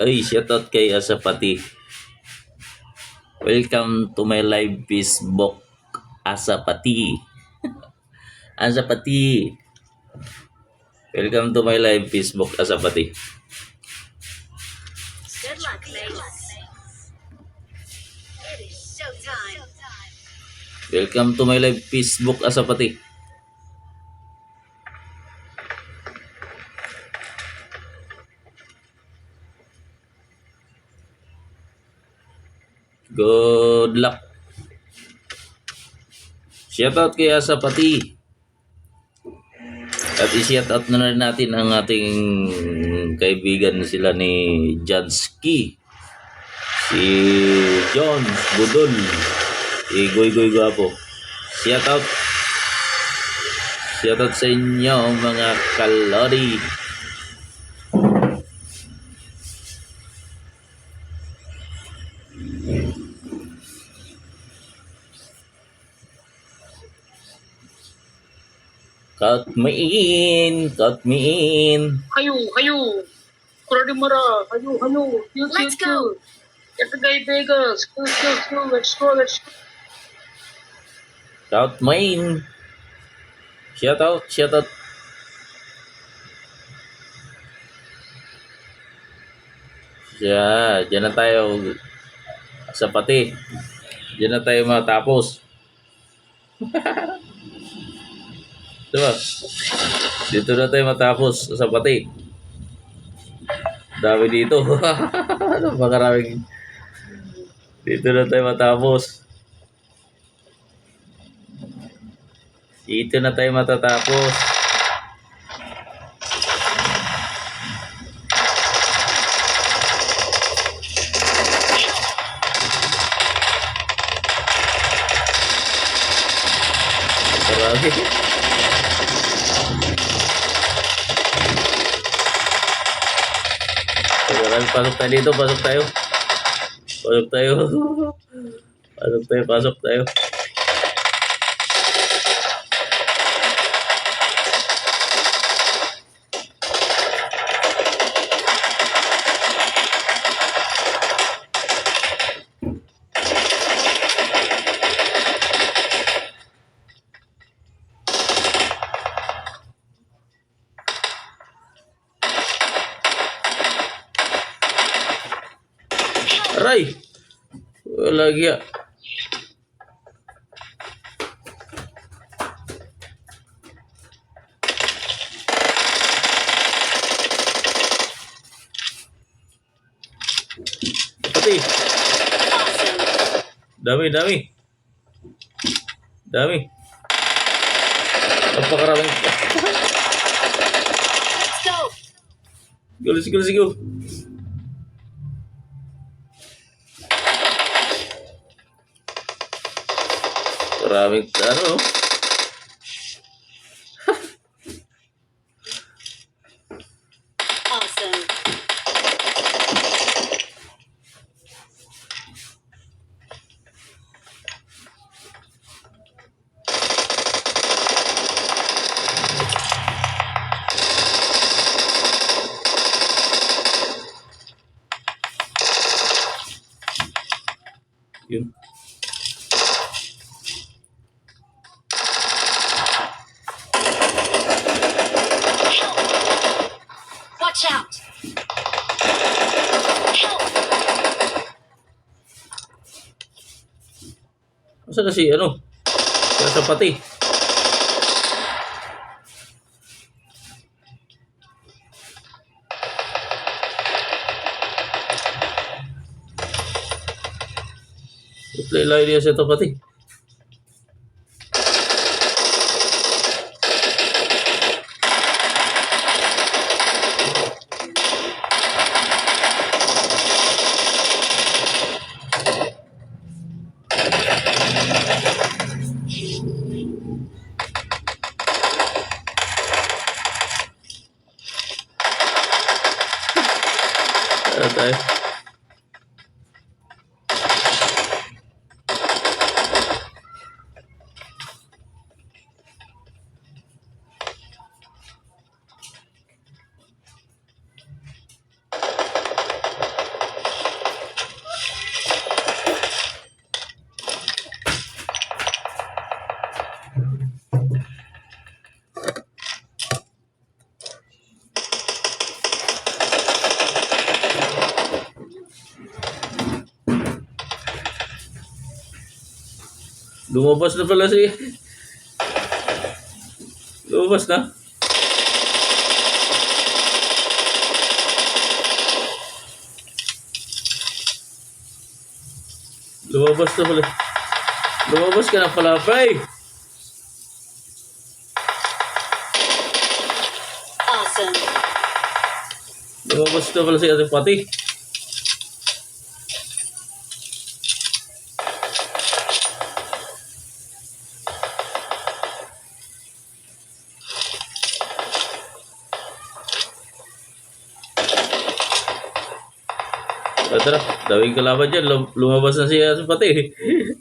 Ay, shoutout kay Asapati. Welcome to my live Facebook, Asapati. Asapati. Welcome to my live Facebook, Asapati. Good luck, mates. It is showtime. Welcome to my live Facebook, Asapati. Good luck. Shoutout kay Asapati. At i-shoutout na rin natin ang ating kaibigan sila ni Jadski. Si John Budol. Si Goy Guapo. Shoutout. Shoutout sa inyo mga kalori. Count me in. Hayo. Kuradimara. Hayo. Let's go. Everyday Vegas. Go. Let's go. Count me in. Shoutout. Diyan na tayo. Asapati. Diyan na tayo matapos. Diba? Dito na tayo matapos, Asapati. Dami dito. Napakaraming. Dito na tayo matapos. Dito na tayo matatapos. Marami. Pasok tayo dito, pasok tayo. Aray! Wala gya. Pati. Dami. Napakaraming. Let's go. Let's go. Maraming ano. Awesome. Yun. Watch out. Masa na si ano? Si Asapati. Play niya si Asapati. Tayo. Lumabas na pala si... Lumabas na. Lumabas na pala. Lumabas ka na pala, pre. Awesome. Lumabas na pala si Ate Pati. Tara, daming kalaban dyan. Lumabas na siya sa pati.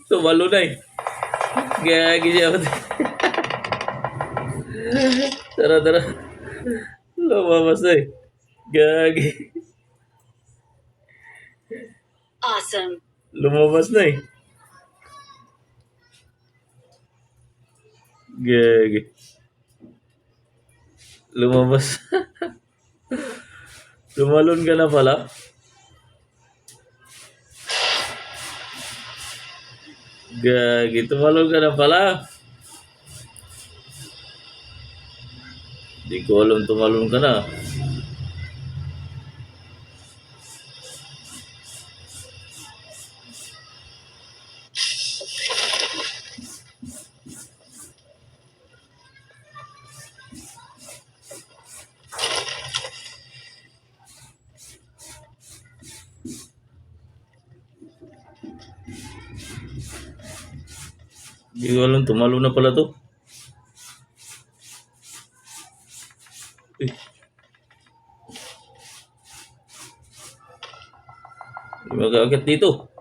Tumalo na eh. Gagi siya pati. Tara. Lumabas na eh. Gagi. Awesome. Lumabas na eh. Gagi. Lumabas. Lumalon ka na pala. Gagi, tumalon ka na pala. Di ko alam tumalon ka na. Di ko alam tumalon na pala to. Eh. Di mag-aakit dito.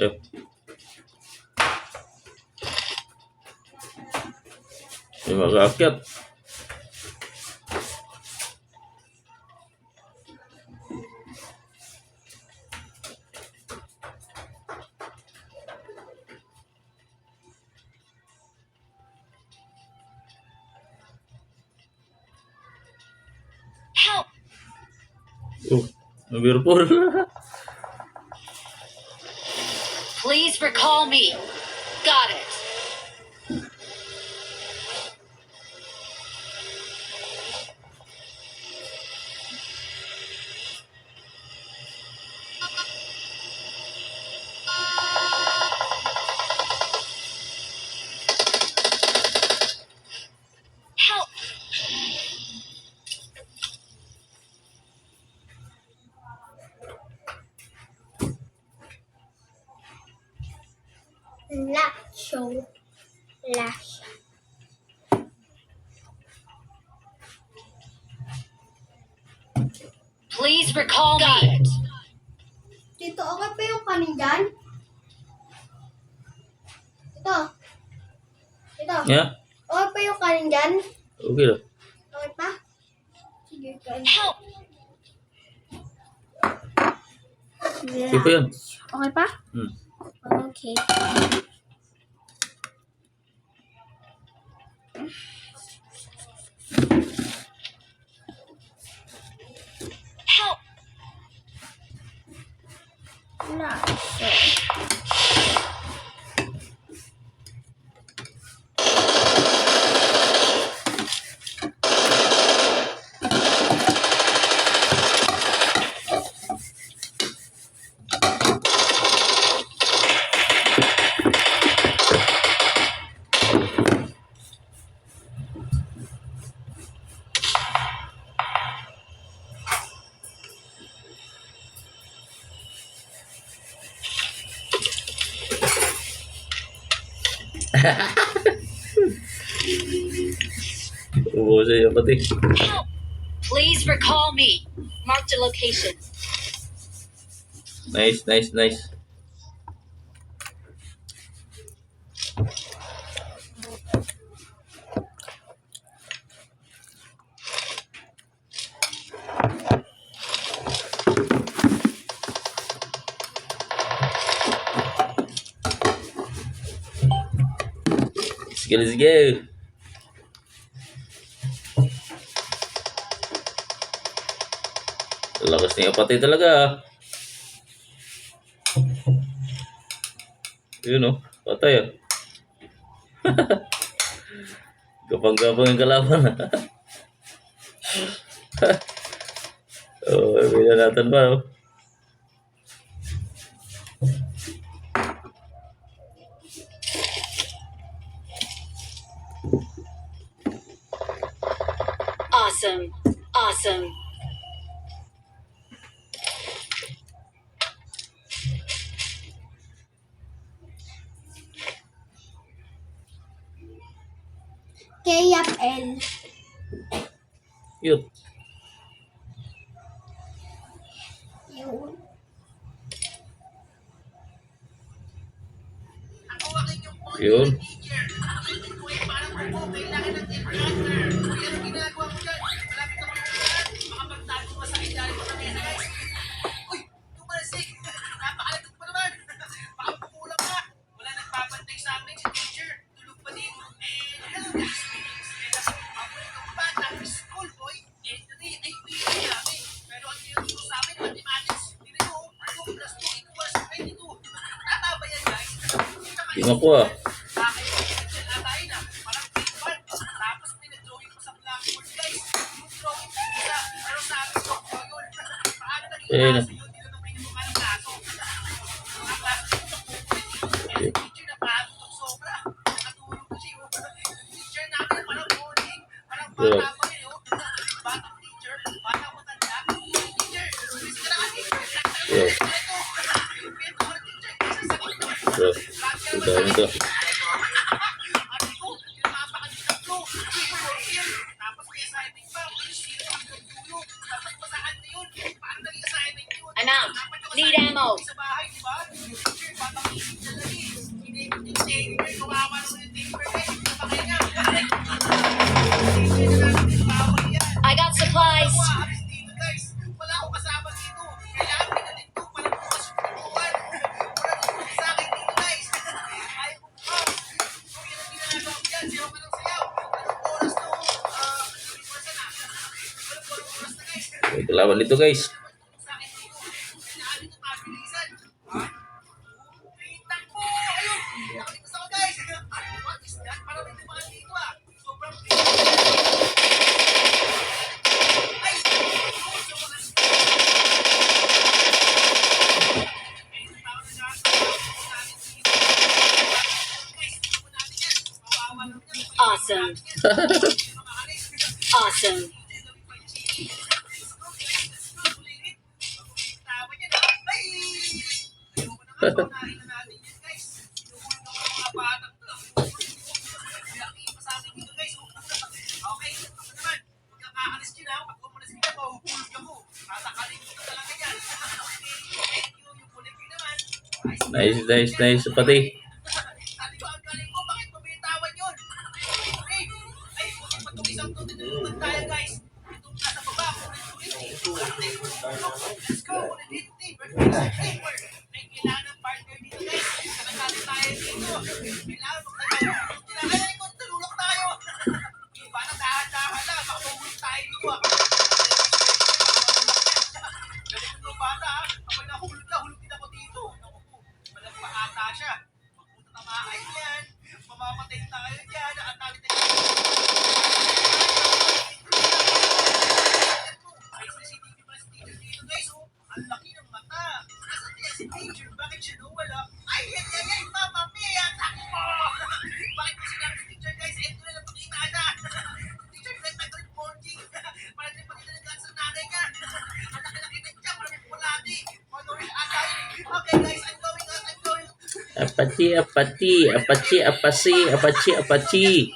Eh. Di mag-aakit. Help! Oh, nabirpol. Please recall me. Got it. Help! Lash. Please recall me. Tito, okay pa yung kanin dyan? Tito. Yeah, Okay pa yung kanin dyan? okay lang. Okay pa? Sige, kain. Help! Okay pa yan. Okay pa? Hmm. Okay. Help! Lash. Oo, siya pati. Help! Please recall me. Mark the location. Nice. Let's go. Lakas niya pati talaga. Yun oh, patay ah. Gapang-gapang yung kalaban ah. Oh, natin pa oh. Awesome. Awesome. KFL. Cute. Yun. Yun. Di makuha. Eh, na. Yeah. Yeah. Yeah. Ang dami to. I'm out. Need ammo. I got supplies. May kalaban dito guys. Awesome. Awesome. Nice pati. Apache.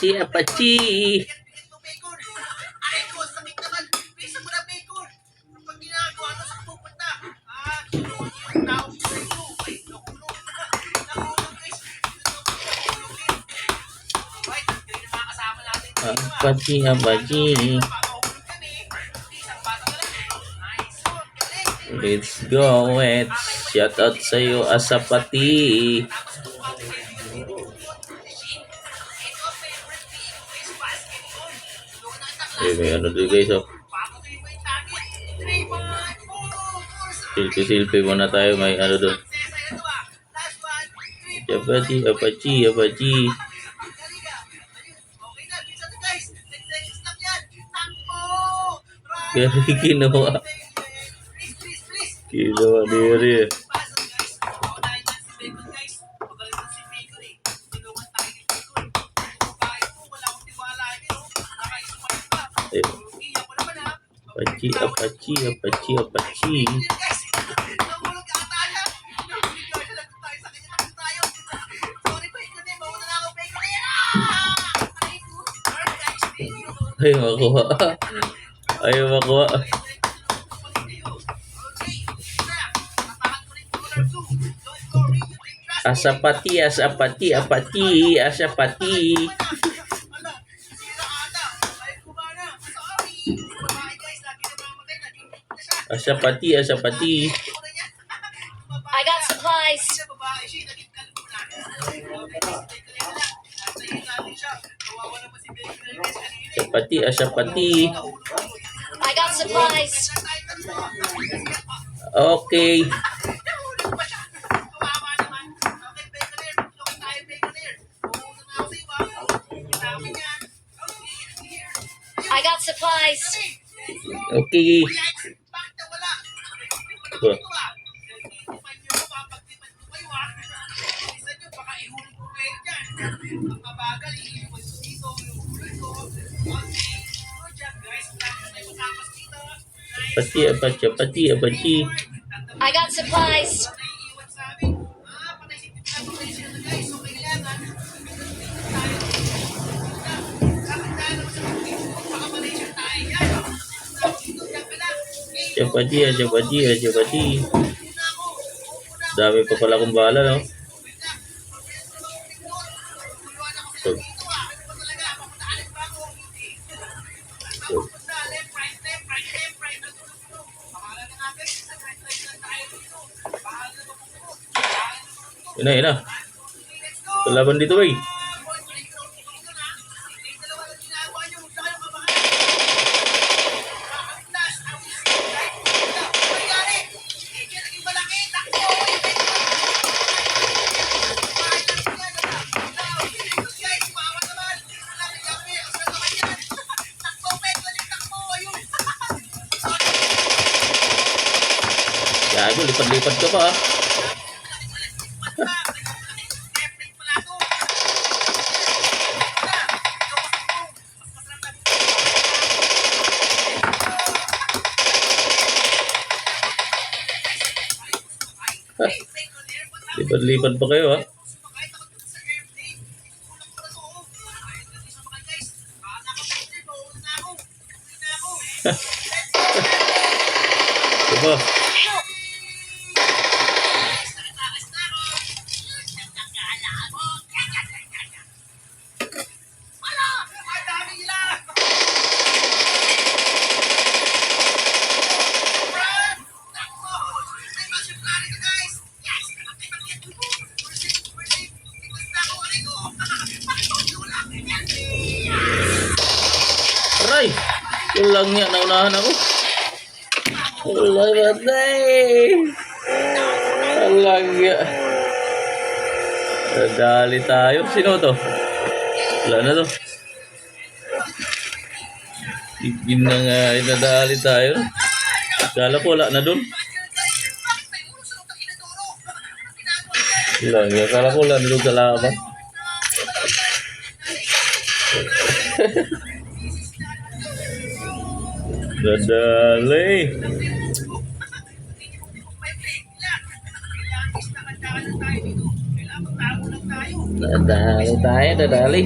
Apache, Apache. Apache, Apache. Let's go, Wets. Shout out sa'yo, Asapati. May ano doon guys, oh. Silpi muna tayo, may ano doon. Apache, Apache, Apache. Gari ginawa. Ginawa diri. Apache, Apache, Apache, Apache. Ayaw makuha. Ayaw makuha. Asapati, Asapati, Apati, Asapati. Asapati, Asapati. I got supplies. Asapati, Asapati. I got supplies. Okay. I got supplies. Okay. Ba? Apati, Apache, Apati, Apache. I got supplies. Asapati, Asapati, Asapati. Dami pa pala kong bala, no? So, yun na. Kalaban dito, bay. Gago, lipat-lipat ka pa, ah. Lipat-lipat pa kayo, ah. Diba? Aray! Walang nga, naunahan ako. Walang atay! Walang nga. Nadali tayo. Sino to? Wala na to. Igin na nga, nadali tayo. Kala ko wala na dun. Wala nga, kala ko wala na dun sa laban. Nadali. Nadali tayo, nadali.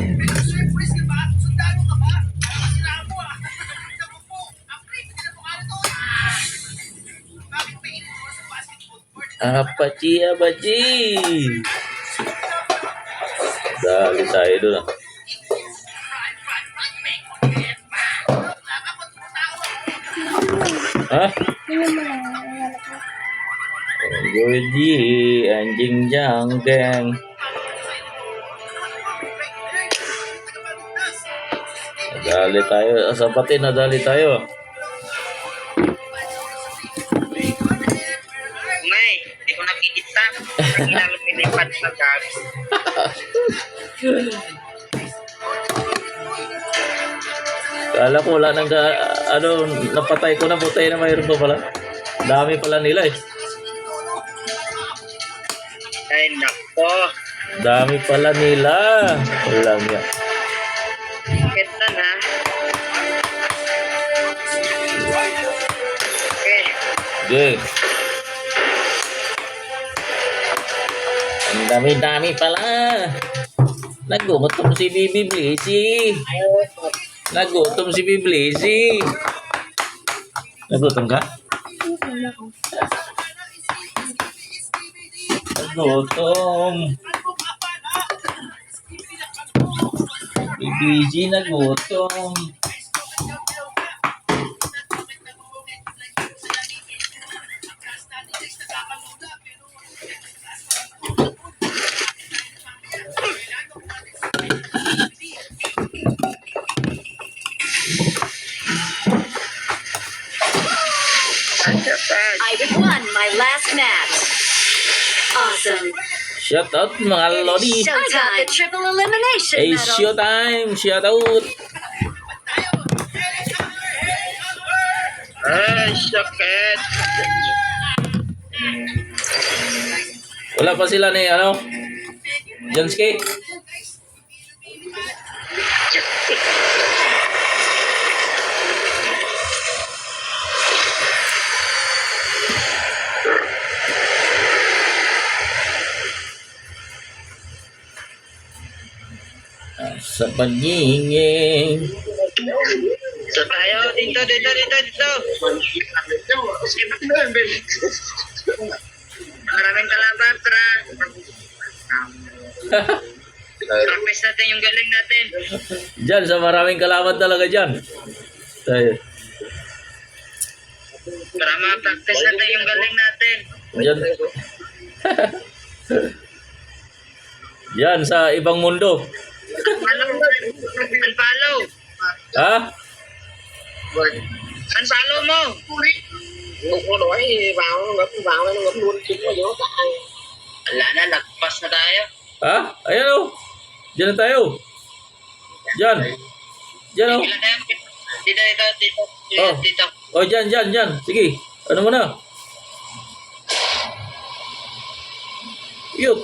Apachi, apachi. Dali tayo doon ah. Hah? Tingnan mo lang. Lalak ko. Goji, anjing jangkeng. Dali tayo. Sapatin na dali tayo. Ngay, hindi ko nakikita. Kailangan pinipad sa gabi. Kala ko wala nang napatay ko na, butay na mayroon pa pala. Dami pala nila eh. Ay, nako. Dami pala nila. Walang yan. Kita na. Okay. Okay. Ang dami-dami pala. Nagutom si Bibi Blissy. Nagutom si Bibi Blissy. Nagutom ka? Nagutom. Bibi G nagutom. I won my last match. Awesome. Shout out mga lodi. I got the triple elimination Hey, medal. showtime. Shout out. Ay, sakit. Wala pa sila ni Jansky. Sa pagingin. So tayo, dito. Maraming kalaban, tra. Practice natin yung galing natin. Diyan, sa maraming kalaban talaga dyan. Tayo. Para ma-practice natin yung galing natin. Diyan. Yan, sa ibang mundo. Unfollow. Ha? Unfollow mo. Wala na, nagpas na tayo. Ha? Ayan o. Diyan na tayo. Diyan. Diyan o. Ilan tayo? Dito. Oh. Dito. O, diyan. Sige. Ano mo na? Yut.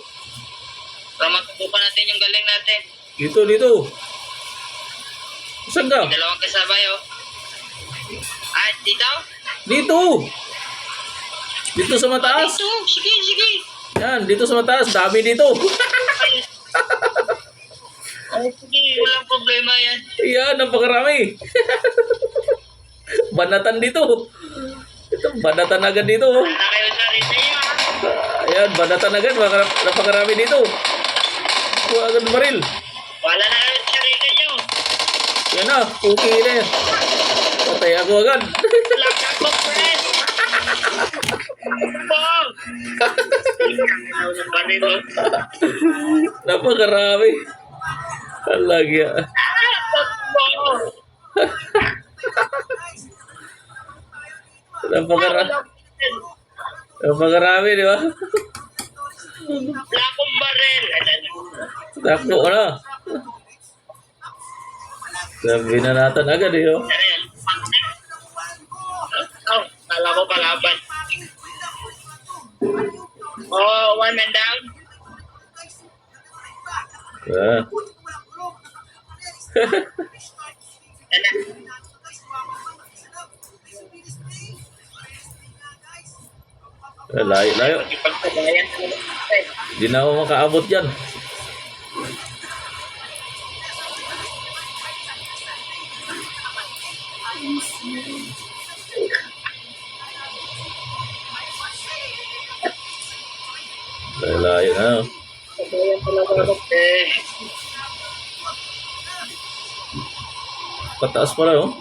Para matutukan natin yung galing natin. Dito. Saan ka? Dalawang kasabay, oh. Ah, dito? Dito. Dito sa mataas. Dito. Sige. Yan, dito sa mataas. Dami dito. Ay, sige, walang problema yan. Yan, napakarami. Banatan dito. Ito, banatan agad dito. Wala na kayo sa rin niyo, ah. Ayan, banatan agad. Napakarami dito. Kuha agad baril. Wala na kayo sa rin niyo. Yan na, okay na yan. Patay ako agad. Lock ako, friend. Bong! Baril, oh. Napakarami. Alagya. Bong! Napakarami, di ba? Wala akong baril. Takbo na. Sabi na natin agad eh. Oh. Ano yan? Oh, kala ko kalaban. Oh, one man down. Ah. Ano? Layo. Ipagpagayan ko. Di na ako makaabot dyan. Sayang ano. Sabayan talaga ako. Pataas pala oh.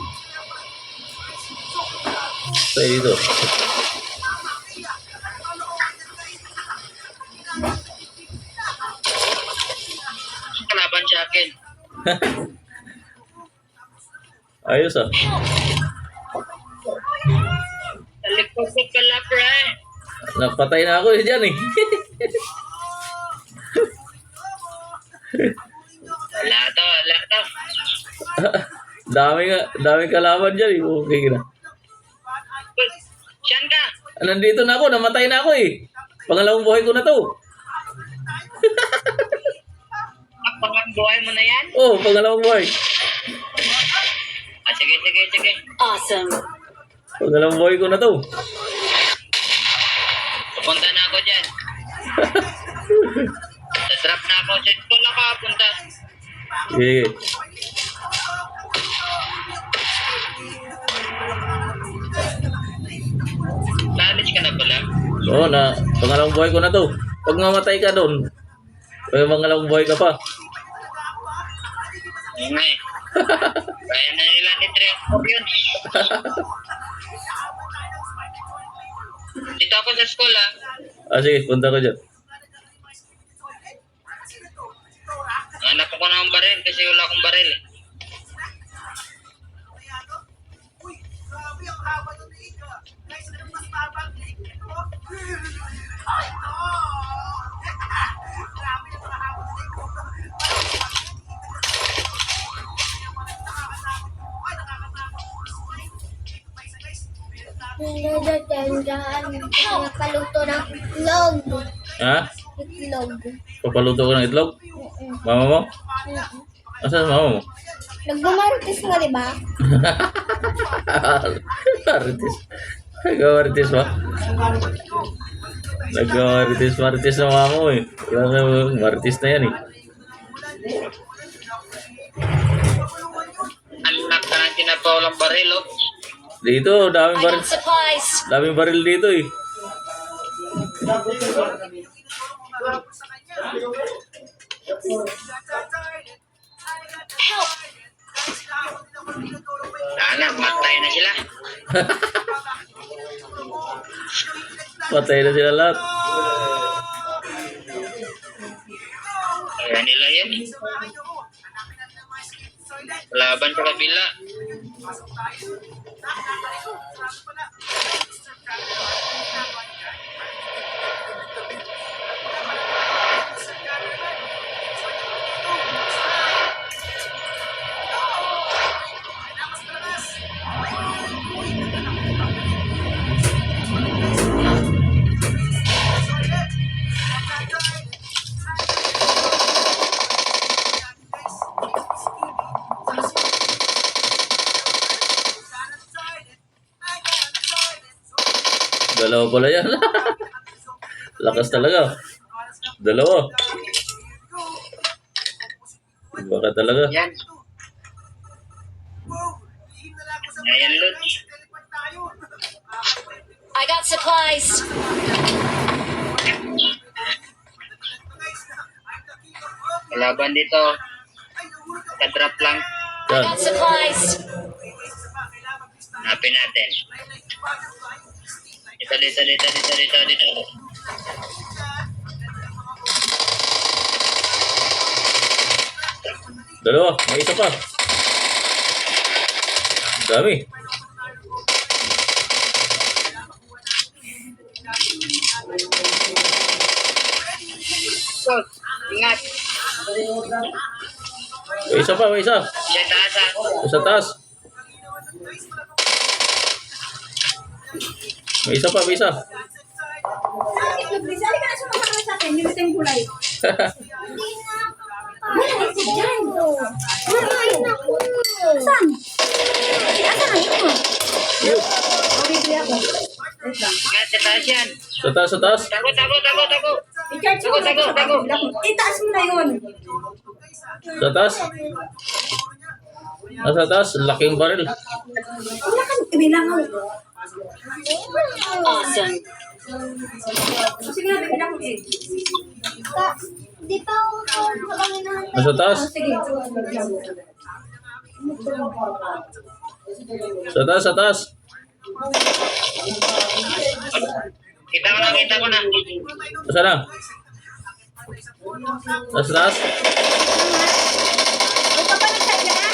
Tayo dito. Kalaban sa akin. Ayos ah. Talikod ko pala, pre. Napatay na ako eh dyan eh. Wala to. Daming kalaban dyan eh. Okay na. Diyan ka. Nandito na ako, namatay na ako eh. Pangalawang buhay ko na to. Pangang buhay mo na yan? Oh, pangalawang buhay. Sige. Awesome. Pangalawang buhay ko na to. Pupunta na ako dyan. Sa-drop na ako. Sa school ako punta. Sige. College ka na pala. Oo na, pangalawang buhay ko na to. Pag mamatay ka doon, may pangalawang buhay ka pa. Oo nga eh. Kaya na nila ni Trevor yun. Dito ako sa school ah. Sige, punta ko dyan. Hanap ako ng baril kasi wala akong baril eh. Paluto ng itlog. Ha? Itlog. Papaluto ko ng itlog? Mama mo? Asan mama mo? Nagmamarites mo, di ba? Marites. Nagmamarites ba? Marites na mama mo eh. Marites na yan eh. Anak ka ng tinapaulang baril oh. Dito, daming I baril. got supplies. Daming baril dito eh. Help. Sana, matay na sila. Patay na sila lahat. Kaya nila yan eh. Laban sa kabila. Dalawa pala yan. Lakas talaga. Dalawa. Baka talaga. Yan. Ayan, Lutz. I got supplies. Laban dito. Ka-drop lang. I Yan. got supplies. Hanapin natin. Dito. Dalawa. May isa pa. Dami. Sos, ingat. May isa pa. May isa. Diyan taas ah. Sa taas. May isa pa. May isa. Bisari ka na sumakama sa akin, yung isang kulay. Hindi na. Wala si Jan. Wala na ako. Saan? Asan na yun? Yun. Bibili ako. Ingat, sa taas yan. Sa taas. Sa taas. Tago. I-charge ko. Tago. Itaas mo na yun. Sa taas. Nasa taas. Laking baril. Wala ka. Ibilang ako. Awesome. Sige na, bibilang ko eh. Di pa ako habang inaantay. Nasa taas? Sige. Sa taas, sa taas. Kita ko na. Saan na? Nasa taas? Huwag ka pa nagsadya na?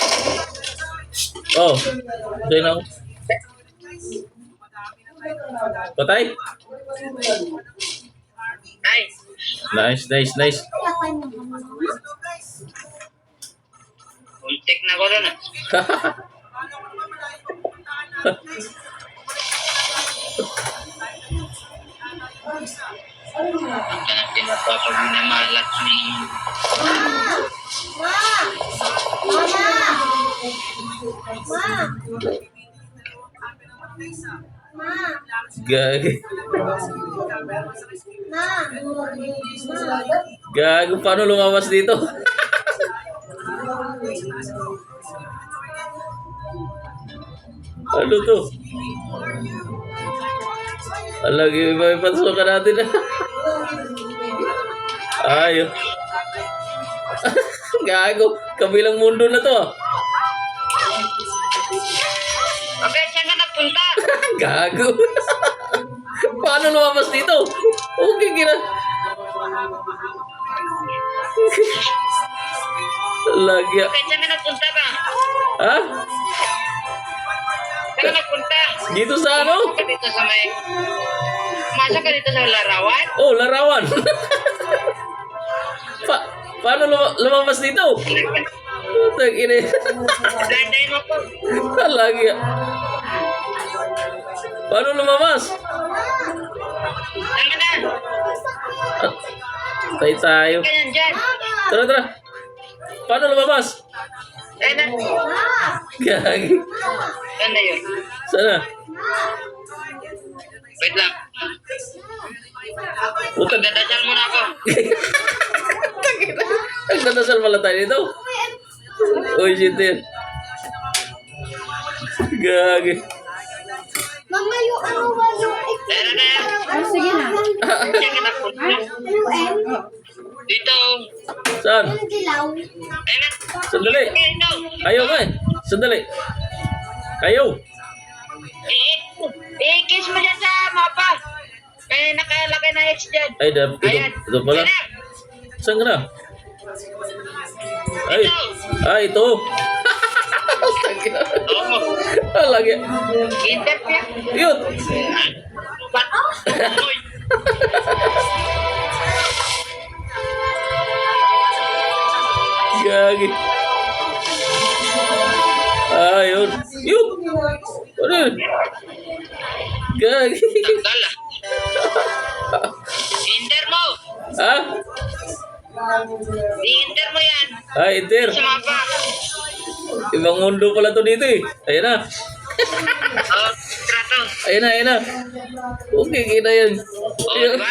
Oh, sa'yo na ako. Patay? Nice. Nice, nice, nice. Kaya mo. Ultik na ko doon ah. Pinapapag minamalat ni Ma! Mama! Ma! Gagi. Ma! Gago, paano lumabas dito? Ano to? Lagi may pasukan natin. Ayun. Gago, kabilang mundo na to. Okay, saan ka nagpunta? Gago. Paano lumabas dito? Okay, kina. Lagi. Okay, saan ka nagpunta ba? Ha? Saan ka nagpunta? Dito sa ano? Masok ka dito sa may... Masok ka dito sa larawan? Oh, larawan. Paano lumabas dito? Putang ina. Landayin mo po. Lagi. Paano lumabas? Saan ka na? Tay tayo. Ka yan dyan. Tara, tara. Paano lumabas? Saan na? Gagi. Saan na yun? Sana? Wait lang. Putang. Magdadasal muna ako. Nagdadasal pala tayo dito. Uy, shit yan. Gagi. Mama, yung ano ba yung... Tara na. Sige na. Saan ka nagpunta? Ano, Dito. Saan? Yung dilaw. Ayun na. Sandali. Okay, ito. Ayaw nga eh. Sandali. Ayaw. I-kiss mo dyan sa mapa. May nakalagay na X dyan. Ay, ito pala. Ayan na. Saan ka na? Ay. Ay, ito. Oo. Lagi. Interview. Yun. Ba't? Uy. Gagi. Ayun. Yun. Ano yun? Gagi. Tanggal ah. Inter mo. Ha? I-inter mo yan. Ay, Inter. Sa mapa. Ibang mundo pala to dito eh. Ayan na. Oh, trato. Ayan na, ayan na. Okay, kita yan. Oh, diba?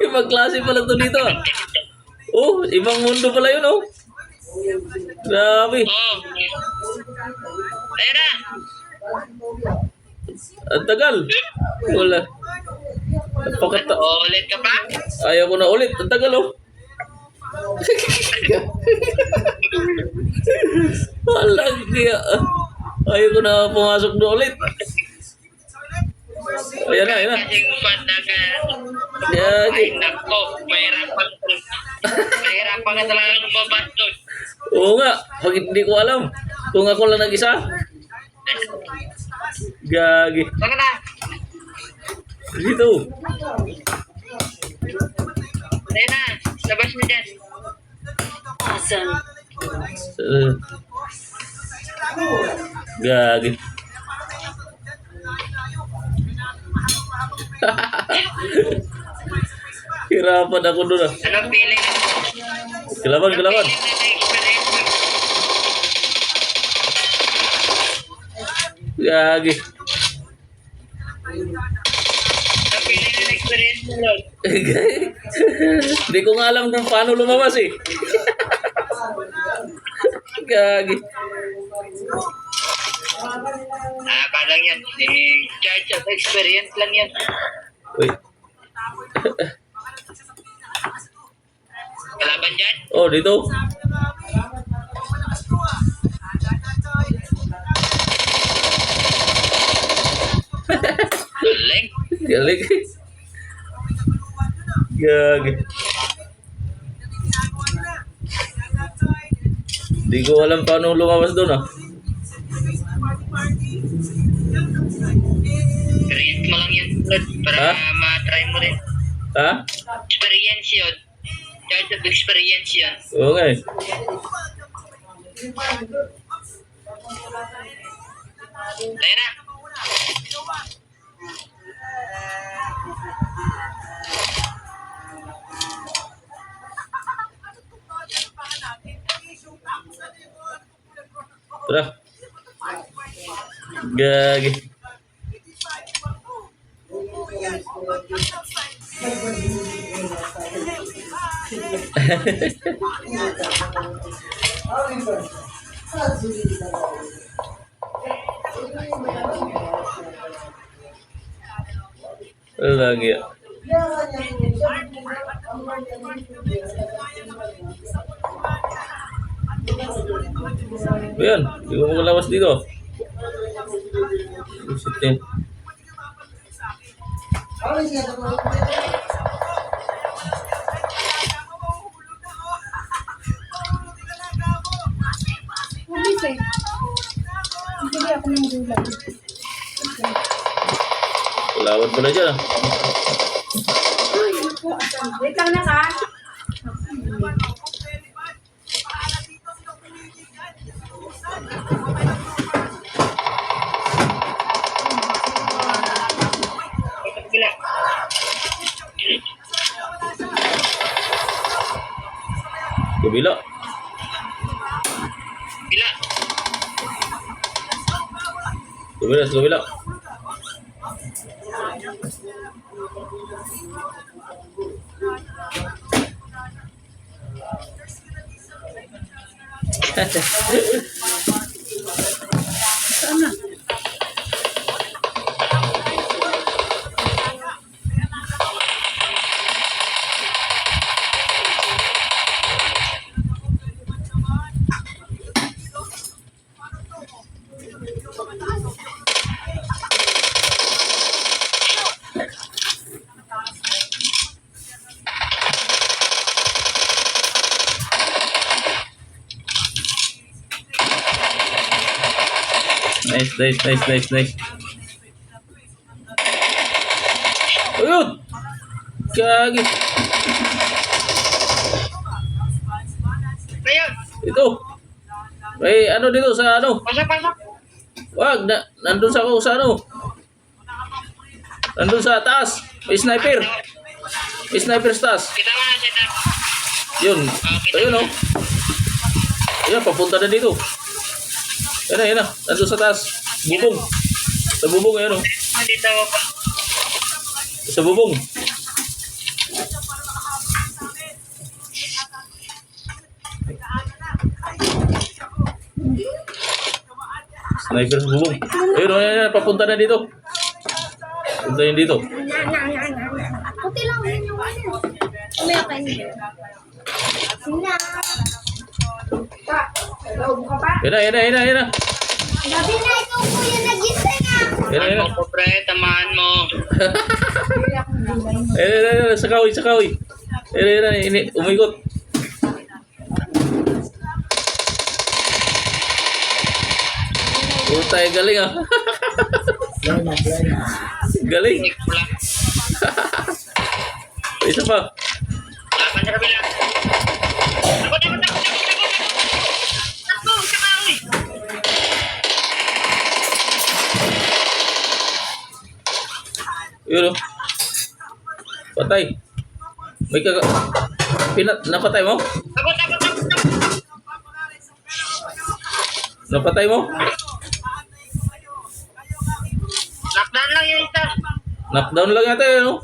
Ibang klase pala to dito ah. Oh, ibang mundo pala yun oh. Grabe. Oh. Ayan na. Ang tagal. Wala. Napakata. Oh, ulit ka pa? Ayaw ko na ulit. Ang tagal oh. Wala kaya. Ayaw ko na pumasok na ulit. Ayan na, ayan na. Kasing pandagan. Gagi. Ay, nako. Mahirapan ka talaga ng babastos. Oo nga. Pag hindi ko alam. Kung ako lang nag-isa. Gagi. Saka na. Dito. Ayan na. Labas mo dyan. Awesome. Gagi. Hirapan ako doon ah. Anong feeling? Kalaban, kalaban. Feeling na na-experience mo? Gagi. Anong feeling na na-experience mo, Lord? Hindi ko nga alam kung paano lumabas eh. Gagi. Parang yan. Charge of experience lang yan. Uy. Kalaban dyan? Oh, dito. Galing. Galing. Gagi. Di ko alam paano lumawas doon ah. Experience mo lang yun. Para Ha? ma-try mo rin. Ha? Experience yun. Charge of experience yun. Oo nga eh. Tayo na. Tara. Gagi. Lagi ya. Ayan, di ko makalawas dito. Buset yan. Mabis eh. Bili ako ng gulay. Kalawad mo na dyan ah. Wait lang na ka. Gila. Kabila. Gila. Kabila, sa kabila. Nice. Ayun! Gagi. Ayun. Ito. May ano dito sa ano? Pasok. Wag, nandun sa ano? Nandun sa taas. May sniper. May sniper sa taas. Kita mo na siya na. Yun. Ayun oh. Ayan, papunta na dito. Ayan na. Nandun sa taas. Bubong. Sa bubong, ayan oh. Dito ako pa. Sa bubong. Sniper sa bubong. Ayun, ayan, papunta na dito. Punta yun dito. Okay lang, yun yung ano. Umaya ka niyo. Sina. Pa, hello, buka pa? Ayan na. Gabi na, ikaw po yung nagising ah. Ayan na. Ako pre, tamaan mo. Ayan, sa kahoy. Ayan, umikot. Tayo galing ah. Galing. Tik mo lang. Isa pa. Laban sa kabila. Takot. Takbo, saka uwi. Yun oh. Patay. May napatay mo? Takot. Napatay mo? Lockdown lang yun isa. Knockdown lang yata yun oh.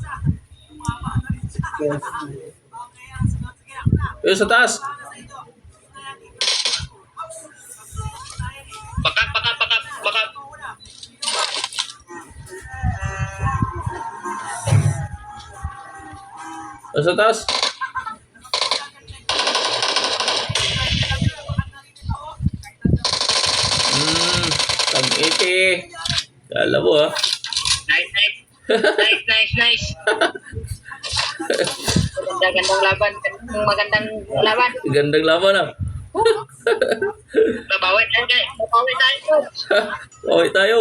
Yun sa taas. Bakap. Sa taas. Tag-iti. Kala mo ha. Nice, nice. Nice, nice, nice. Gandang laban. Magandang laban. Gandang laban ah. Babawi tayo. Babawi tayo. Bawi tayo.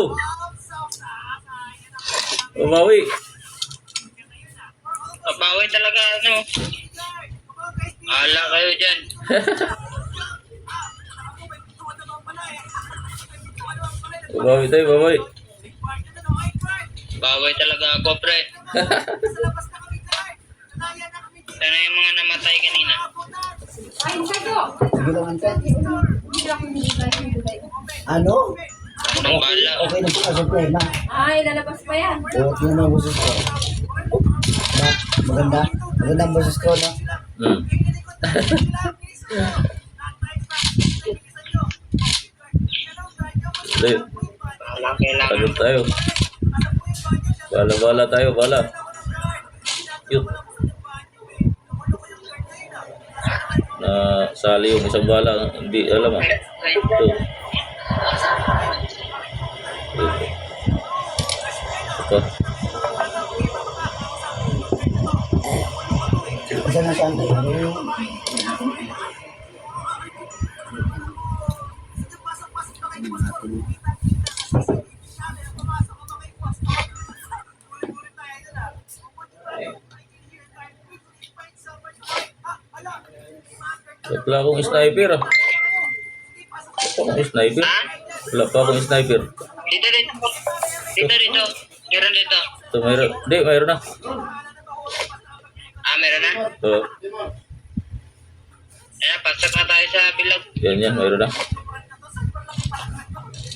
Bawi. Babawi talaga, ano. Ala kayo dyan. Bawi tayo, bawi. Babawi talaga ako, pre. Sana yung mga namatay kanina. Ano? Ako nang bala. Okay na po sa problema. Ay, lalabas pa yan. O, tingnan mo ang boses ko. Ba, maganda. Maganda ang boses ko, no? Hmm. Dali. Kailangan. Pagod tayo. Bala tayo, bala. Cute. Na sali yung isang bala. Hindi, alam ah. Ito. Ito. Isa na siya. Wala akong sniper ah. Wala akong sniper. Ha? Wala pa akong sniper. Dito, dito. Dito, dito. Meron dito. Ito mayroon. Hindi, mayroon na. Ah, meron na? Oo. Ayan, pasok na tayo sa bilog. Yan, mayroon na.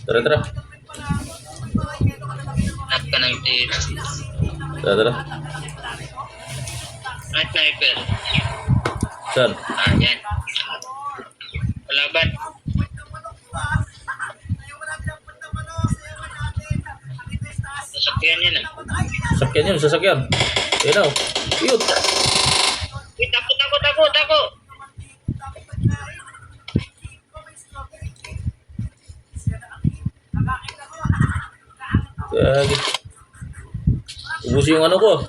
Tara. Hanap ka ng tira. Tara. Ang sniper. Saan? Ah, yan. Kalaban. Sasakyan yan ah. Sasakyan yun, sasakyan. Yan o. Cute. Uy, tako. Kaya, ubusin yung ano ko.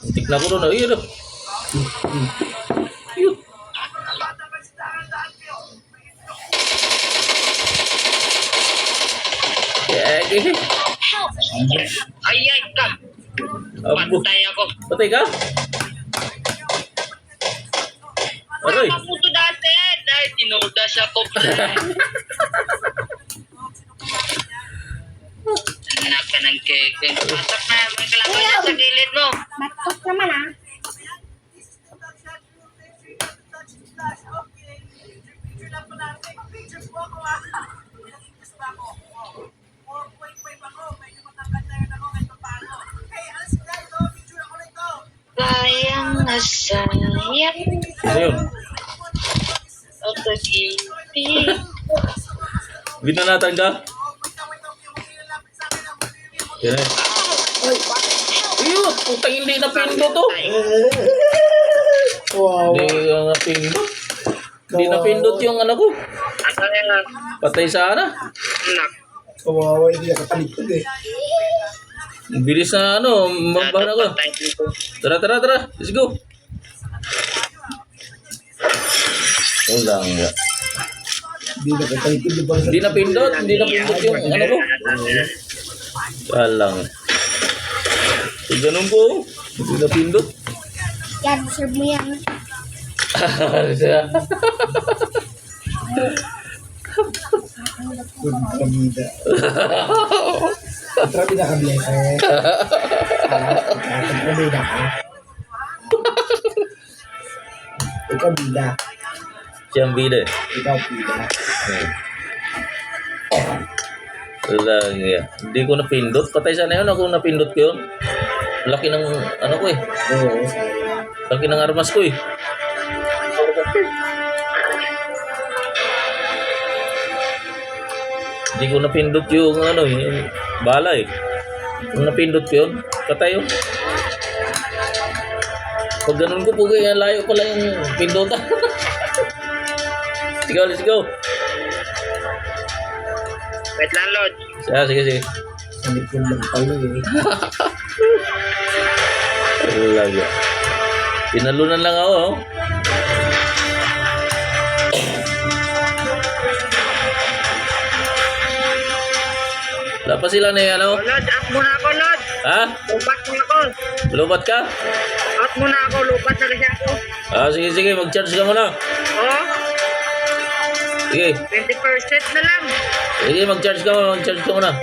Antik na ko doon. Ayun o. Cute. Kaya, Ay, ka. abo. Patay ako. Patay ka? Aray. Makaputo dati. Dahil tinudas ako. Hanap ka ng cake. Pasok na. May kalaban na sa gilid mo. Batok naman ah. Sayang na sayang. Ano yun? Ang pag-ibig. Binanatan ka? Yan eh. Ayun! Putang hindi na pindo to. Wow. Hindi na pindot. Hindi na pindot yung ano ko. Asa nila? Patay sana. Anak. Kawawa, hindi nakatalikod eh. Ang bilis na ano, mabahan ako. Patay dito. Tara. Let's go. Wala nga. Hindi nakatalikod. Hindi na pindot yung ano ko. Walang. So, ganun ko. Hindi na pindot. Yan, serve mo yan. Good kamida. Trabi na kami eh. Kamida ka. Ikaw bida. Siyang bida eh. Ikaw bida. Wala nga. Hindi ko napindot. Patay sana yun. Ako napindot ko yun. Laki ng ano ko eh. Oo, sayang. Laki ng armas ko eh. Hindi ko napindot yung ano yung bala eh. Kung napindot ko yun, patay yun. Pag ganun ko po kaya layo pala yung pindutan. Sige, let's go. Wait lang, Lord. Sige. Sa likod lang pala eh. Lagi. Pinalunan lang ako, oh. Wala pa sila na yung ano? Oh, Lord, out muna ako, Lord. Ha? Lupat muna ako. Lubat ka? Out muna ako, lupat na kasi ako. Sige. Mag-charge ka muna. Oh, Sige. 20% na lang. Sige, mag-charge ka muna. Mag-charge ka muna.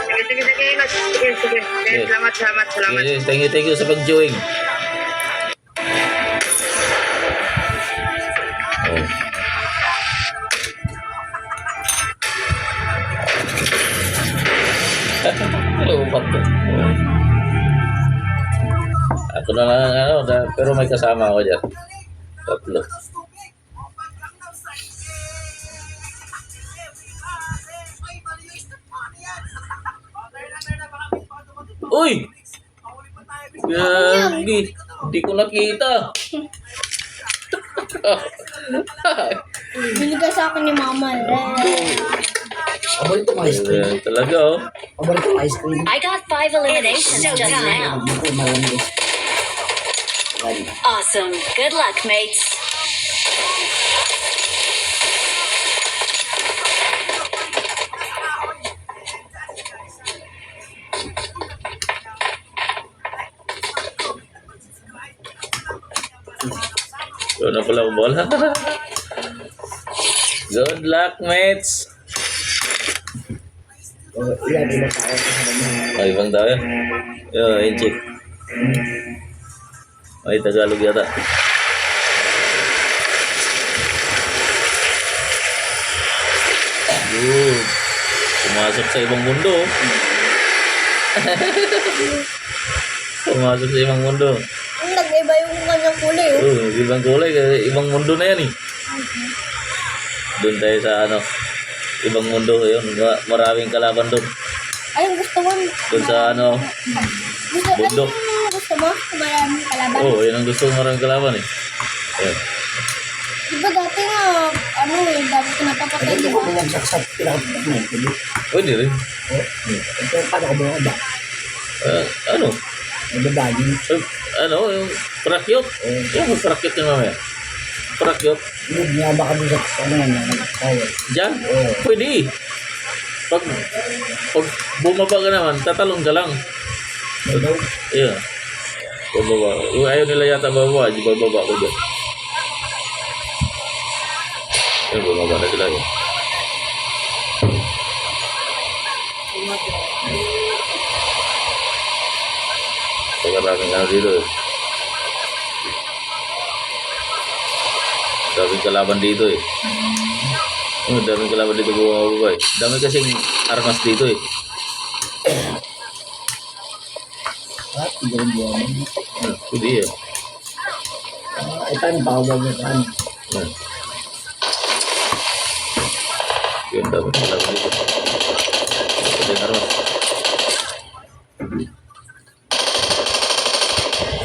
Sige, Lord. Sige. Sige. Salamat. Sige, thank you sa pag-join. Oh. Lubat ka. Oh. Ako na lang ano, pero may kasama ako dyan. Tatlo. Uy! Gagi! Hindi ko nakita. Binigay sa akin ni Mama. Paborito mo ice cream. Talaga, oh. Paborito mo ice cream. I got 5 eliminations just now. Hindi ko marami. Awesome. Good luck, mates. Yun na pala bola. Good luck, mates. Ilan tayo sa kanya. Ay, ibang tayo. Check. Ay, Tagalog yata. Good. Pumasok sa ibang mundo. Pumasok sa ibang mundo. Ang nag-iba yung kanyang kulay. Ibang kulay. Ibang mundo na yan eh. Doon tayo sa ano. Ibang mundo. Yun. Maraming kalaban doon. Ay, ang gusto mo. Doon sa ano. Bundok. Ano gusto mo? Maraming kalaban. Oo, yun ang gusto ng maraming kalaban eh. Ayan. Diba dati nga, dati ko napapatay. Hindi ko bumagsak sa pinakapitak na ito. Pwede rin. Ito, paano ko bumagsak? Ano? Nagdadagin. Yung prakyot. Yung prakyot yung mamaya. Prakyot. Hindi nga baka doon sa ano yan. Diyan? Pwede. Pag bumaba ka naman, tatalon ka lang. Ito. Iya. Bababa. Ayaw nila yata bababa. Di bababa ko dyan. Ayun, bumaba na sila yun. Pagkaraming ano dito eh. Daming kalaban dito eh. Daming kalaban dito bumababa eh. Dami kasing armas dito eh. At igawin buwan. Pwede eh. Ito ang pawag mo saan. Yun, dami kalaban dito. Ito yung armas.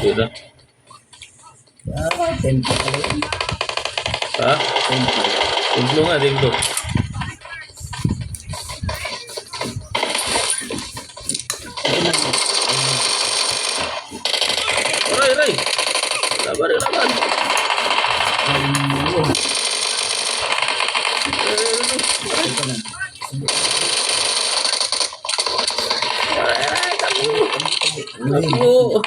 Yun na. Tempo pala. Ha? Templo nga, templo. Aray! Laban. Takbo!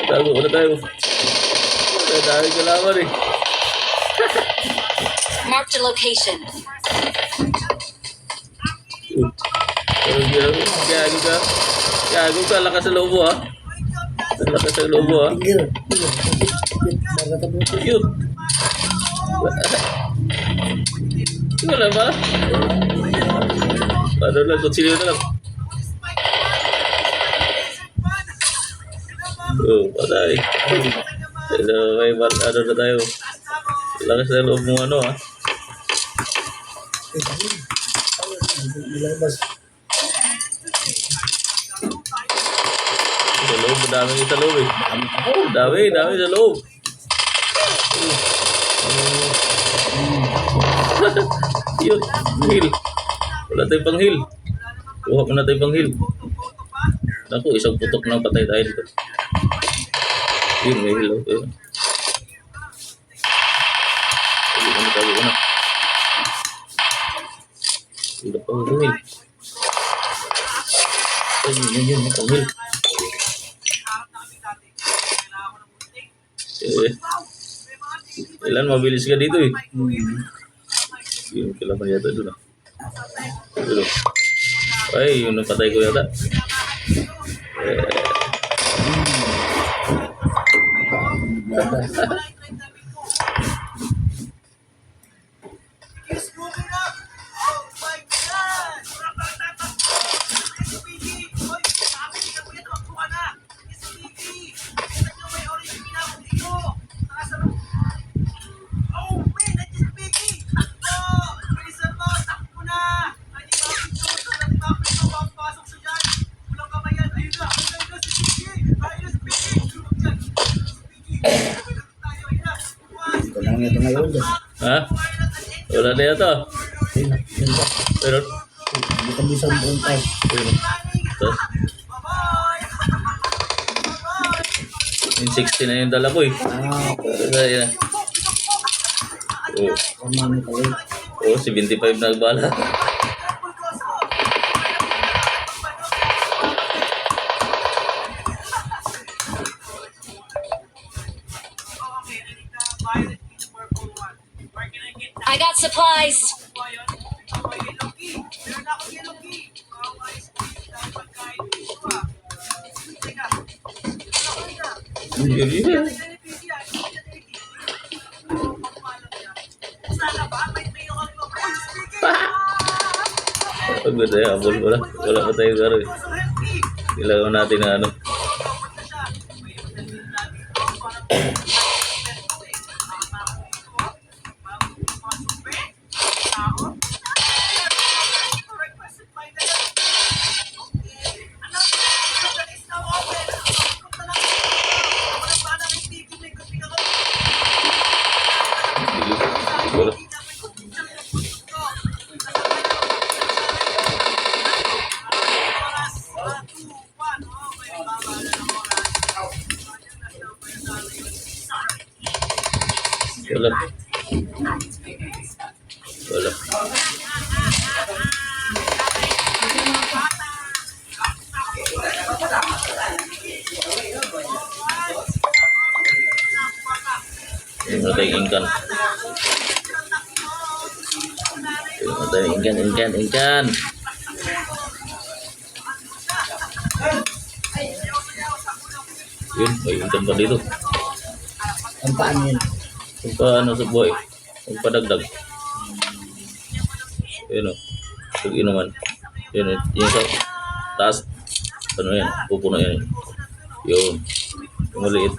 Tago na tayo. Dahil kalaban eh. Marked a location. Gago ka, lakas sa loob mo ha. Lakas sa loob mo ha. Tigil. Cute. Wala ba? Ano lang, kutsilyo na lang. Patay. Hello, may ano na tayo. Lakas na loob mo ano ha. Nilabas. Sa loob, madami sa loob eh. Dami sa loob. Yun, heal. Wala tayong pang heal. Kuha mo na tayong pang heal. Naku, isang putok ng patay tayo dito. Yun, may heal. Ayun. Tago ko na. Hindi pa heal. Yun, pang heal. Ilan mabilis ka dito eh. Yun, kailangan yata doon ah. Dulo. Ay, yun ang patay ko yata. Ito lang ito ngayon. Ha? Wala na yata. Pero, Hindi ka bisa buntay. ayun. Ito. Yung 60 na yung dala ko eh. Ayan. Oh, Pamami ka rin. oh, 75 na nagbala. I got supplies. Yun, yun. Ang ganda yan, abol wala. Wala pa tayo garo eh. Kailangan natin na ano. Wala. Wala. Wala. Wala tayong ingkan. Wala tayong ingkan. Yun, may ingkan pa dito. Ang paan yun. Kung paano sa buhay. Kung padagdag. Yun o. Pag-inuman. Yun, yung sa taas. Ano yan? Pupuno yan. Yun. Yung maliit.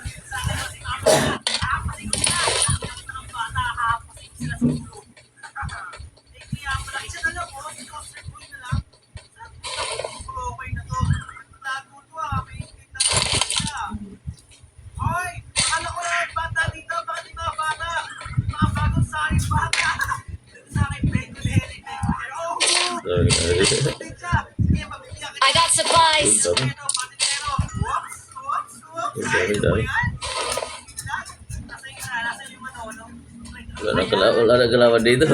I got supplies. Dami. Wala na kalawan dito.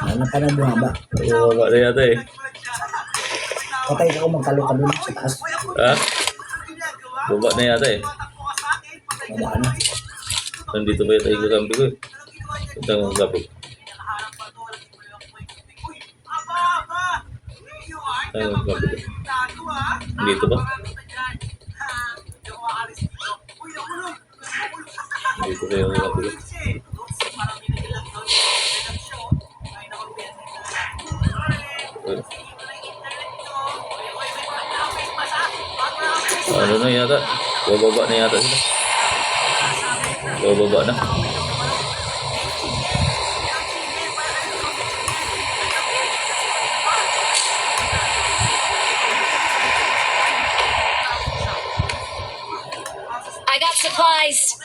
Ano ka na bumaba? Bumaba na yata eh. Patay ka kung magkalo-kalo sa taas. Ha? Bumaba na yata eh. Baba ka na. Nandito ba yata yung kakampi ko eh. Punta ng kakampi. Ang kakampi ko. Dito ba? Dito ba yung kakampi ko? Ano na yata? Bababa na yata sila. Bababa na. supplies.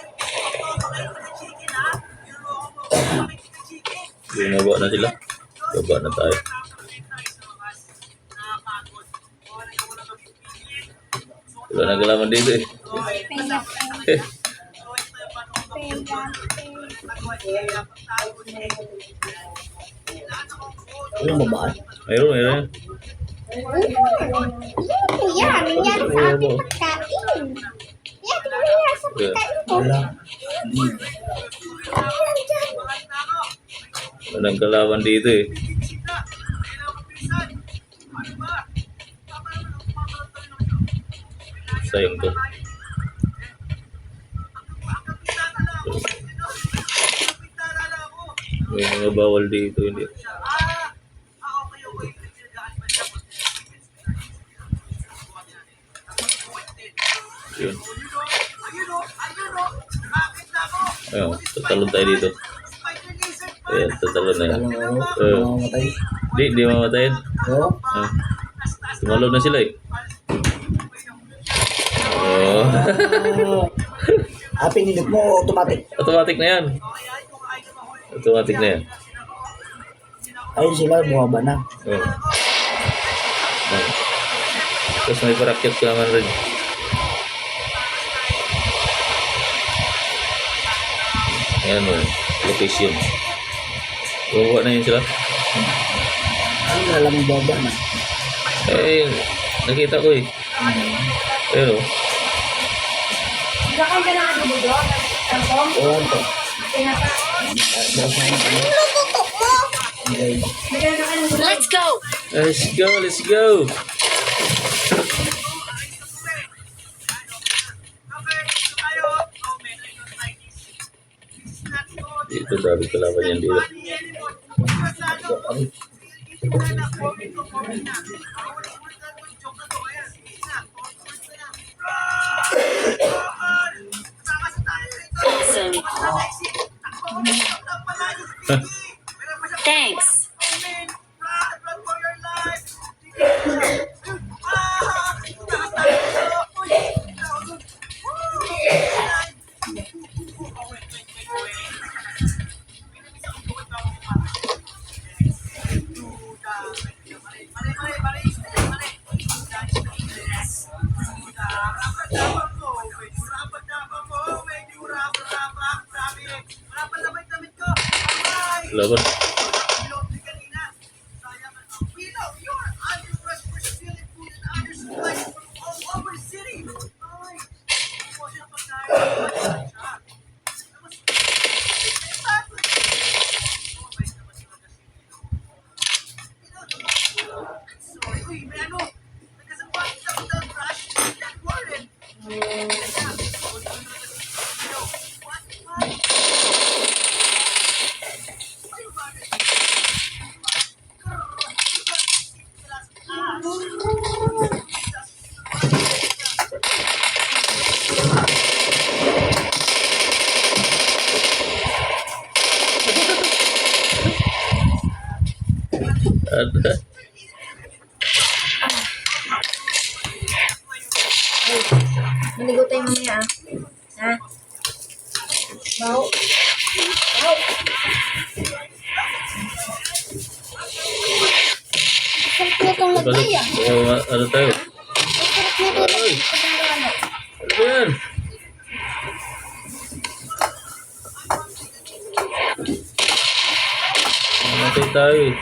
Bumaba na sila. Baba na tayo. Wala nagalaman dito eh. Yung babae. Mayroon. Yan, yan sa ating pagkain. Yan, yan sa pagkain ko. Wala. Wala nagalaman dito eh. Sayang to. May mga bawal dito. Hindi. Yun. Ayun, tatalon tayo dito. Ayan, tatalon na yan. Mamamatay. Di mamatayin. Oo. Tumalon na sila eh. Oh. Pinindot mo automatic. Automatic na yan. Automatic na yan. Ayun sila, bumaba na. Oh. Oh. Tapos may parakyat ka naman rin. Ayan mo, location. Bumaba na yun sila. Ayun na lang baba na. Eh, nakita ko eh. Pero, Bakit ka nakadugo doon? Oo, ito. Let's go. let's go. Dito, dami kalaban yan dito. Awesome. Thanks. Laban. Ada. Maligo tayo mamaya ah. Ha? Bau. Bau. Sarap na itong lagay ah. Ano tayo? Sarap na itong lagay. Ano ba yan? Namatay tayo eh.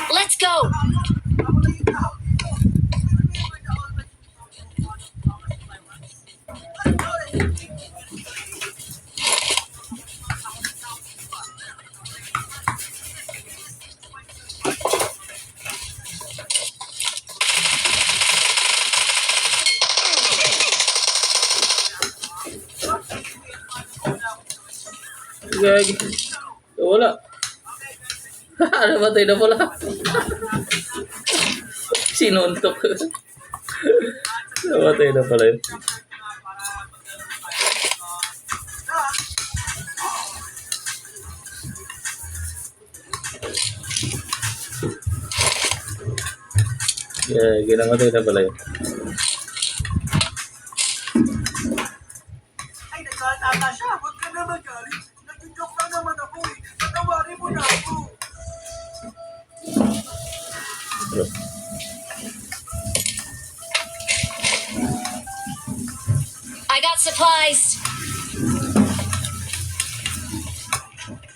Let's go. Gagi. Wala. Namatay na pala. Sinuntok. Namatay na pala yun. Yeah, ginamatay na pala yun. Bro. I got supplies.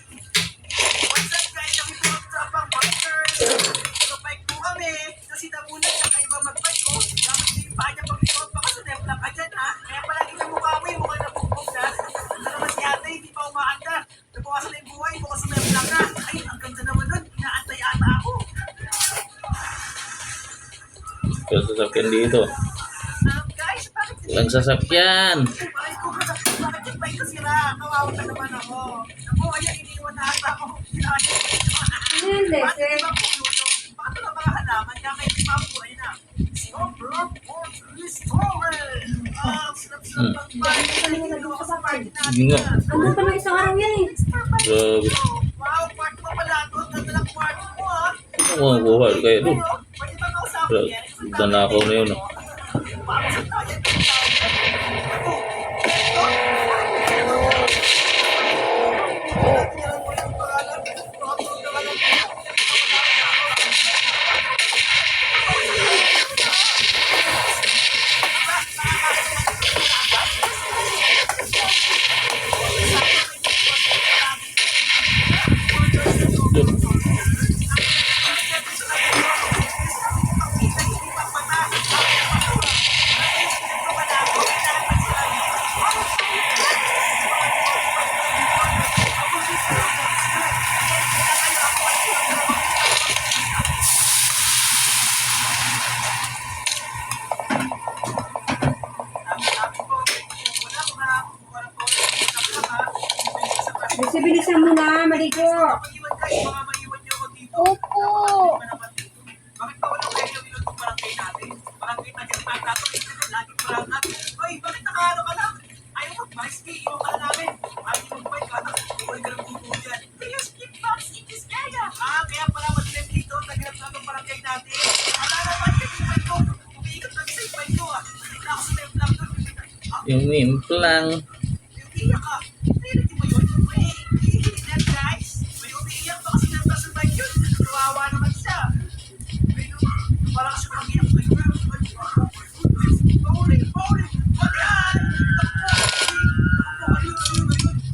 What's up guys? Kami po ang Trapang Bikers. Nag-bike po kami. Kasi namunan siya kayo ba mag-bike ko. Gamit niyo yung paa niya pag-ikot. Baka sa templang ka dyan ha. Kaya palagi na mukha mo yung mukhang nabugbog na. Ano naman si ate, hindi pa umaanda. Nabukasan na yung buhay, bukas sa templang na. Ay, ang ganda naman nun. Inaantay ata ako. Walang sasakyan dito. Guys, bakit Walang sasakyan. Bakit ko bakit yung bike ko sira? Kawawa ka naman ako. Naku, ayan, iniwan na ata ako. Hindi, Bakit sir. ba puno? Bakit ito mga halaman? Kaya kayo may mabuhay na. Sobrang restored! Sarap-sarap ng party. Nalimutan ko sa party natin. Hindi nga. Andun pa ng isang araw yan eh. Grabe. Wow, party mo pala ito. Ganda ng party mo ha. Ano ang buhay kaya doon? Pwede ba kausapin Grabe. yan? Danakaw na yun. Ah. Paano sa tayo? Bilisan mo na, maligo. Opo. Bakit ba walang kayo minun kung barangay natin? Barangay na dyan tayo lagi barangay. Oy, bakit nakaano ka lang? Ayaw mag-bicycle, iwan ka na namin. Ayaw mag-bike ka na. Iwan ka ng bubo yan. Kaya skip box, it is kaya. Kaya pala mag-lem dito. Naghanap na ng barangay natin. Alala ba yung bike ko? Umiikot na sa bike ko ah. Hindi na ako sa lem lang doon. Yung implang. Yung iyak ka. Reality mo yun? Wait, that guys. May umiiyak ba kasi nang nasa bike yun? Kawawa naman siya. Parang siya kagiyak na yun. Bowling! Ayan!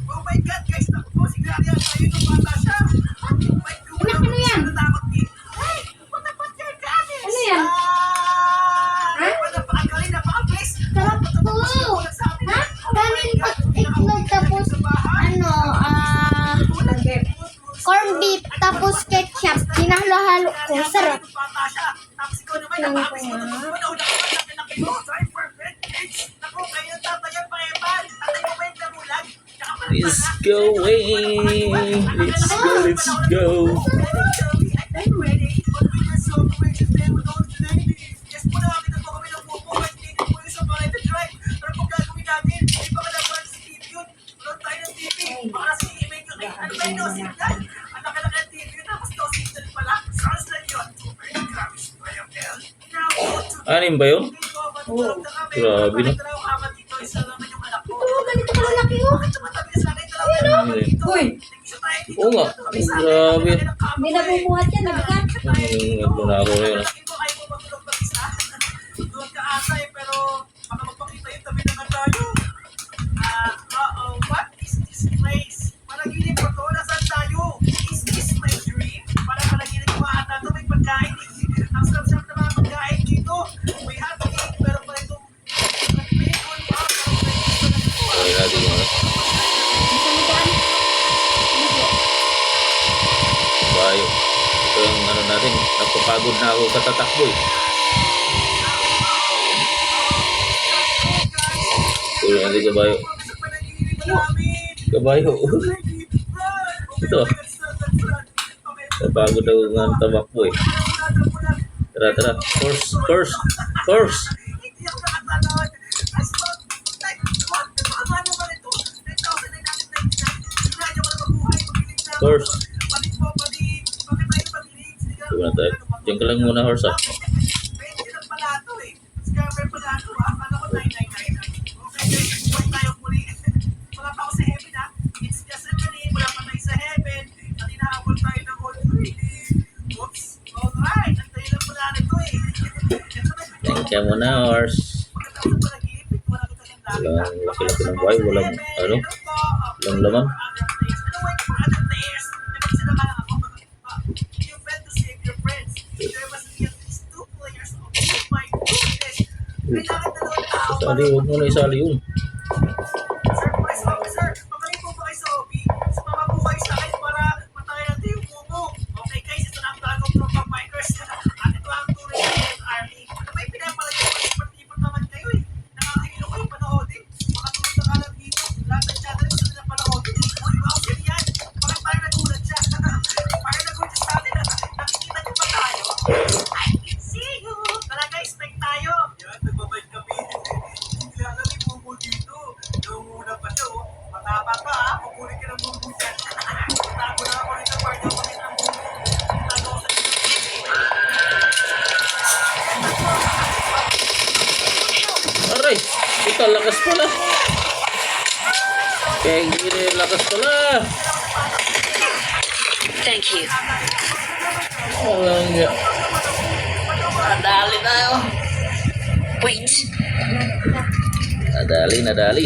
Oh my God, guys! Naku po, si Gloria. Ayun yung bata siya. Anak, ano yan? Hey! Patapat yan, guys! Ano yan? Ha? Napakagaling, napaka-bless. Sarap po. Ha? Kanin pag itlog tapos corn beef tapos ketchup. Hinahalo-halo ko. Sarap. Let's go away. Let's go. Anim ba yun? Grabe na. Oo, ganito kalalaki oh. Uy, Oo nga. Grabe. hindi na bubuhat yan, nabigat. Ano na ako ngayon. Doon ka asa pero baka magpakita yung tabi na tayo. What is this place? Panaginip ko to, nasaan tayo? Is this my dream? Para panaginip ko ata ito, may pagkain. Ang sarap-sarap na mga pagkain dito. May hotcake, pero pa itong bacon pa. Okay natin yung ano. Bayo. Ito yung ano natin. Napapagod na ako katatakbo eh. Ito yung hindi kabayo. Kabayo. Ito. Napagod ako nga ng tamakbo eh. Tara, tara. Horse. Hindi ako nakatanood. As long, like, what? Ano ba ito? 9,999. Sinadya ko na mabuhay. Magiling na. Horse. Balik po, balik. Bakit tayo magiling? Ito na tayo. Diyan ka lang muna, horse ah. 20 lang pala ito eh. Scammer pala ito ah. Akala ko 999. Okay guys, buhay tayo muli. Wala pa ako sa heaven ah. It's just a dream. Wala pa tayo sa heaven. At hinahabol tayo ng all reading. Oops. Alright. Antayin lang muna Thank you muna, horse. Walang laki-laki ng buhay, walang walang laman. Isali, huwag mo na isali yun. Surprise officer! Magaling po ba kayo sa OB? Sumama po kayo sa akin para matayin natin yung mumo. Okay guys, ito na ang bagong tropa bikers. At ito ang tunay na army. Ano ba yung pinapalagay ko? Lipat-lipat naman kayo eh. Nakakahilo kayo panoodin. Makatulog na kalang dito. Lahat ng channel gusto nila panoodin. Uy, wow, sir yan. Parang tayo nagulat siya. Parang nagulat siya sa atin. Nakikita niyo ba tayo? I can see you. Tara guys, break tayo. Yan, nagbabike kami. Hindi alam yung mumo dito. Nunguna pa siya, oh. Matapa pa, ha? Kukunin ka ng mumo dyan. Tago na ako rin sa part ng pamit ng mumo. Tago ako sa Aray, ito lakas pala. Kaya hindi lakas pala. Thank you. Nadali tayo. Wait. Nadali.